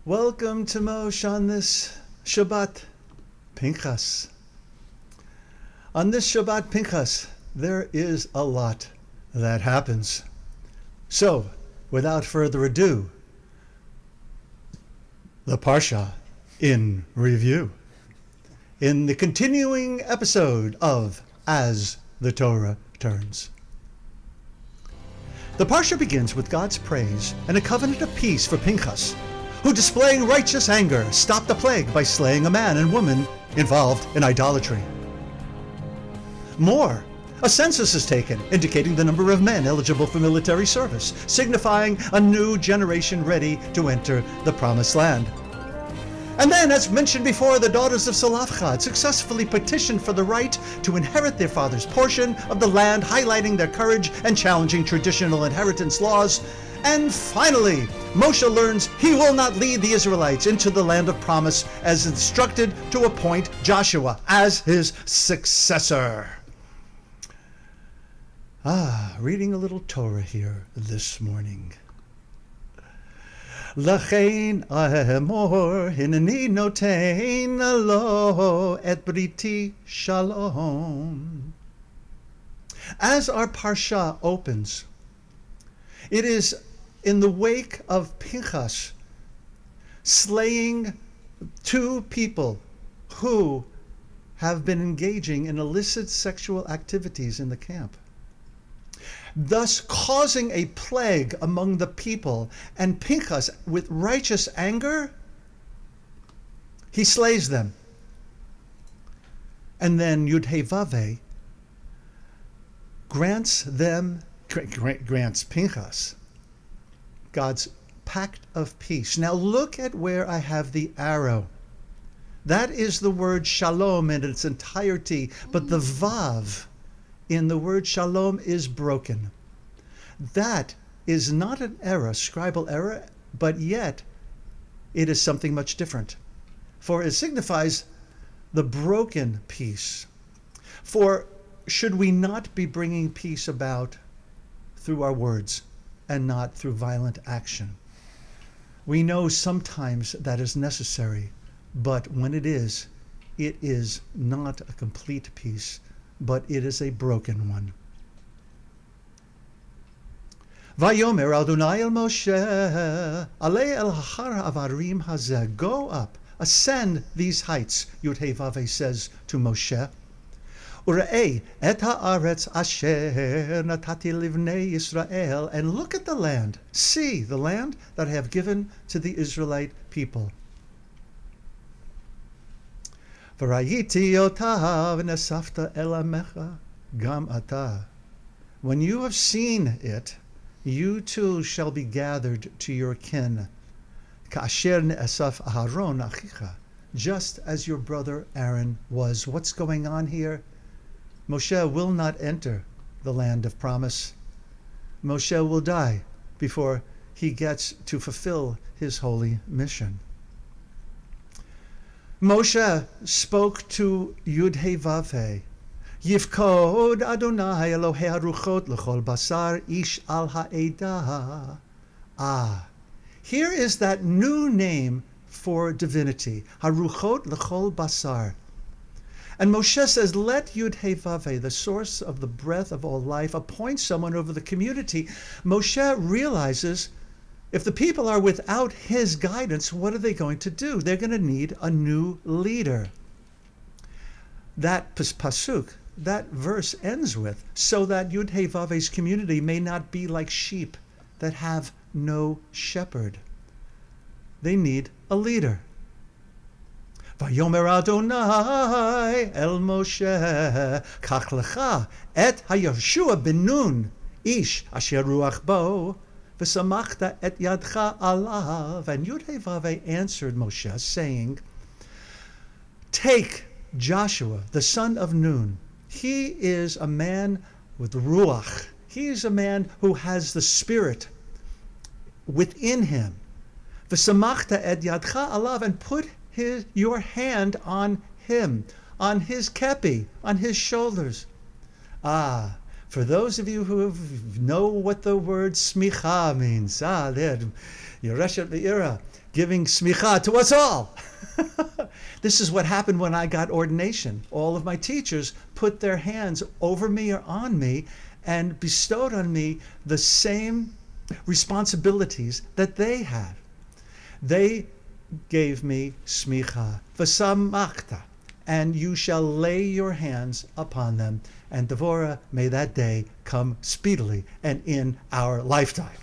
Welcome to Moshe on this Shabbat Pinchas. On this Shabbat Pinchas, there is a lot that happens. So, without further ado, the Parsha in review. In the continuing episode of As the Torah Turns. The Parsha begins with God's praise and a covenant of peace for Pinchas, who, displaying righteous anger, stopped the plague by slaying a man and woman involved in idolatry. More, a census is taken, indicating the number of men eligible for military service, signifying a new generation ready to enter the Promised Land. And then, as mentioned before, the daughters of Salafchad successfully petitioned for the right to inherit their father's portion of the land, highlighting their courage and challenging traditional inheritance laws. And finally, Moshe learns he will not lead the Israelites into the land of promise, as instructed to appoint Joshua as his successor. Reading a little Torah here this morning. L'chein emor hineni notein lo et briti shalom. As our Parsha opens, it is in the wake of Pinchas slaying two people who have been engaging in illicit sexual activities in the camp, thus causing a plague among the people. And Pinchas, with righteous anger, he slays them. And then Yud-Heh-Vav-Heh grants Pinchas God's pact of peace. Now look at where I have the arrow. That is the word shalom in its entirety, but the vav in the word shalom is broken. That is not an error, scribal error, but yet it is something much different. For it signifies the broken peace. For should we not be bringing peace about through our words and not through violent action? We know sometimes that is necessary, but when it is not a complete peace, but it is a broken one. Vayomer Adonai el Moshe, alei el hachar avarim hazeh, go up, ascend these heights, Yud-Heh-Vav-Heh says to Moshe. Ure'ei et ha'aretz asher natati livnei Yisrael, and look at the land, see the land that I have given to the Israelite people. V'rayiti otav nesafta el amecha gam ata. When you have seen it, you too shall be gathered to your kin. Ka'asher ne'asaf Aharon achicha, just as your brother Aaron was. What's going on here? Moshe will not enter the land of promise. Moshe will die before he gets to fulfill his holy mission. Moshe spoke to Yud-Heh-Vav-Heh. Yifkod Adonai Elohai HaRuchot l'chol Basar ish al ha'edah. Here is that new name for divinity, HaRuchot l'chol Basar. And Moshe says, let Yud-Heh-Vav-Heh, the source of the breath of all life, appoint someone over the community. Moshe realizes if the people are without his guidance, what are they going to do? They're going to need a new leader. That pasuk, that verse ends with, so that Yud-Heh-Vav-Heh's community may not be like sheep that have no shepherd. They need a leader. Vayomer Adonai el Moshe, kach lecha et haYehoshua ben Nun, ish asher ruach bo, v'samachta et yadcha alav. And Yud-Heh-Vav-Heh answered Moshe, saying, take Joshua, the son of Nun. He is a man with ruach. He is a man who has the Spirit within him. V'samachta et yadcha alav, and put your hand on him, on his kepi, on his shoulders. For those of you who know what the word smicha means, there, Yereshet Ve'ira, giving smicha to us all. This is what happened when I got ordination. All of my teachers put their hands over me or on me and bestowed on me the same responsibilities that they had. They gave me smicha, v'samachta, and you shall lay your hands upon them. And Devorah, may that day come speedily and in our lifetime.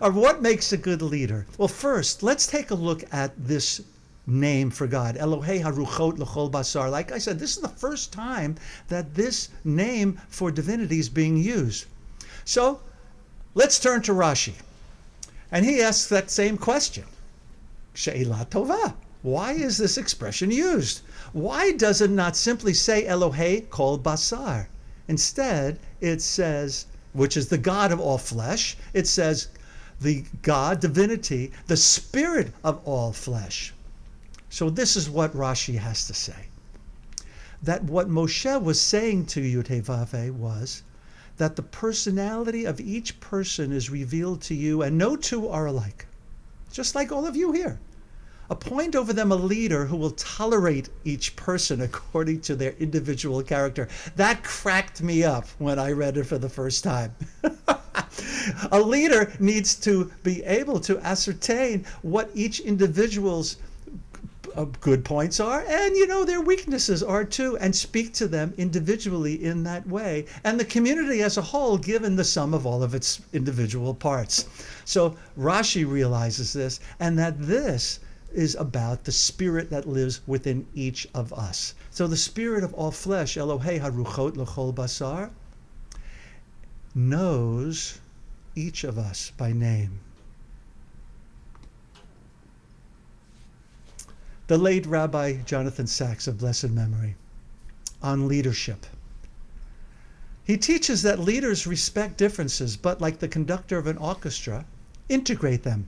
Or what makes a good leader? Well, first, let's take a look at this name for God, Elohai HaRuchot l'chol Basar. Like I said, this is the first time that this name for divinity is being used. So let's turn to Rashi. And he asks that same question. She'elah tova. Why is this expression used? Why does it not simply say Elohai kol Basar? Instead, it says, which is the God of all flesh, it says the God, divinity, the spirit of all flesh. So this is what Rashi has to say. That what Moshe was saying to Yud-Heh-Vav-Heh was that the personality of each person is revealed to you, and no two are alike. Just like all of you here. Appoint over them a leader who will tolerate each person according to their individual character. That cracked me up when I read it for the first time. A leader needs to be able to ascertain what each individual's good points are, and their weaknesses are too, and speak to them individually in that way, and the community as a whole given the sum of all of its individual parts. So Rashi realizes this, and that this is about the spirit that lives within each of us. So the spirit of all flesh, Elohai HaRuchot l'chol Basar, knows each of us by name. The late Rabbi Jonathan Sachs of blessed memory, on leadership. He teaches that leaders respect differences, but like the conductor of an orchestra, integrate them,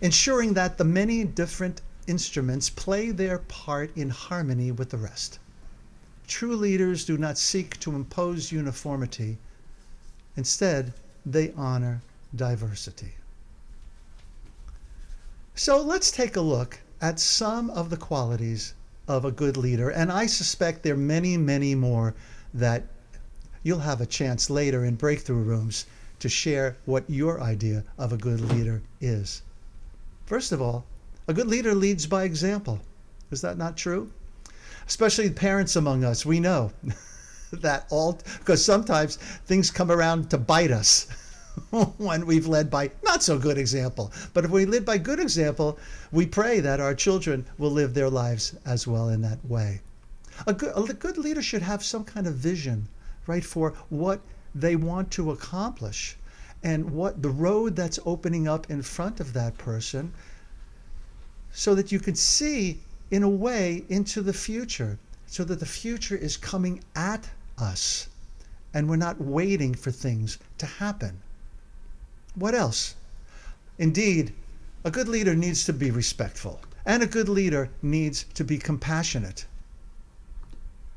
ensuring that the many different instruments play their part in harmony with the rest. True leaders do not seek to impose uniformity. Instead, they honor diversity. So let's take a look at some of the qualities of a good leader, and I suspect there are many, many more that you'll have a chance later in breakthrough rooms to share what your idea of a good leader is. First of all, a good leader leads by example. Is that not true? Especially parents among us, we know that because sometimes things come around to bite us when we've led by not so good example. But if we live by good example, we pray that our children will live their lives as well in that way. A good leader should have some kind of vision, right, for what they want to accomplish and what the road that's opening up in front of that person, so that you can see in a way into the future, so that the future is coming at us and we're not waiting for things to happen. What else? Indeed, a good leader needs to be respectful, and a good leader needs to be compassionate.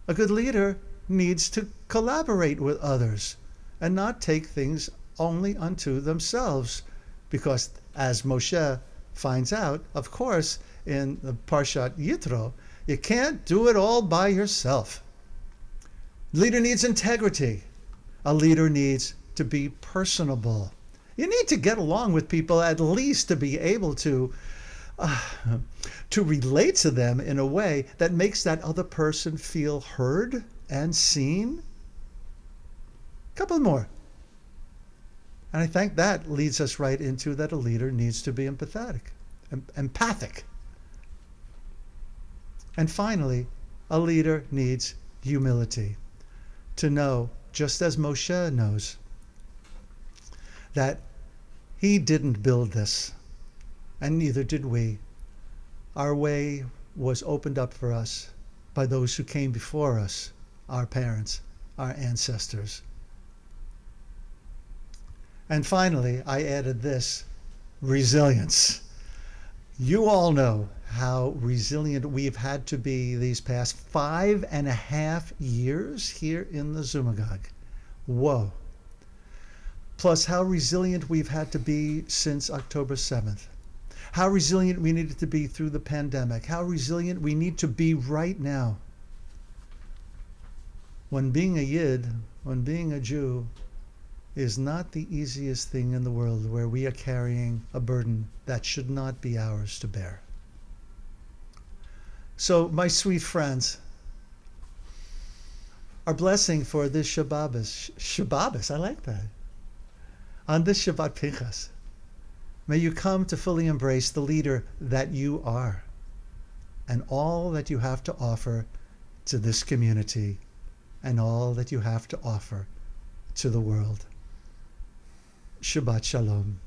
A good leader needs to collaborate with others and not take things only unto themselves, because as Moshe finds out, of course, in the Parshat Yitro, you can't do it all by yourself. Leader needs integrity. A leader needs to be personable. You need to get along with people at least to be able to relate to them in a way that makes that other person feel heard and seen. A couple more. And I think that leads us right into that a leader needs to be empathic. And finally, a leader needs humility, to know, just as Moshe knows, that he didn't build this, and neither did we. Our way was opened up for us by those who came before us, our parents, our ancestors. And finally, I added this: resilience. You all know how resilient we've had to be these past 5.5 years here in the synagogue. Whoa. Plus how resilient we've had to be since October 7th. How resilient we needed to be through the pandemic. How resilient we need to be right now. When being a Yid, when being a Jew, is not the easiest thing in the world, where we are carrying a burden that should not be ours to bear. So, my sweet friends, our blessing for this Shabbos, I like that. On this Shabbat Pinchas, may you come to fully embrace the leader that you are and all that you have to offer to this community and all that you have to offer to the world. Shabbat Shalom.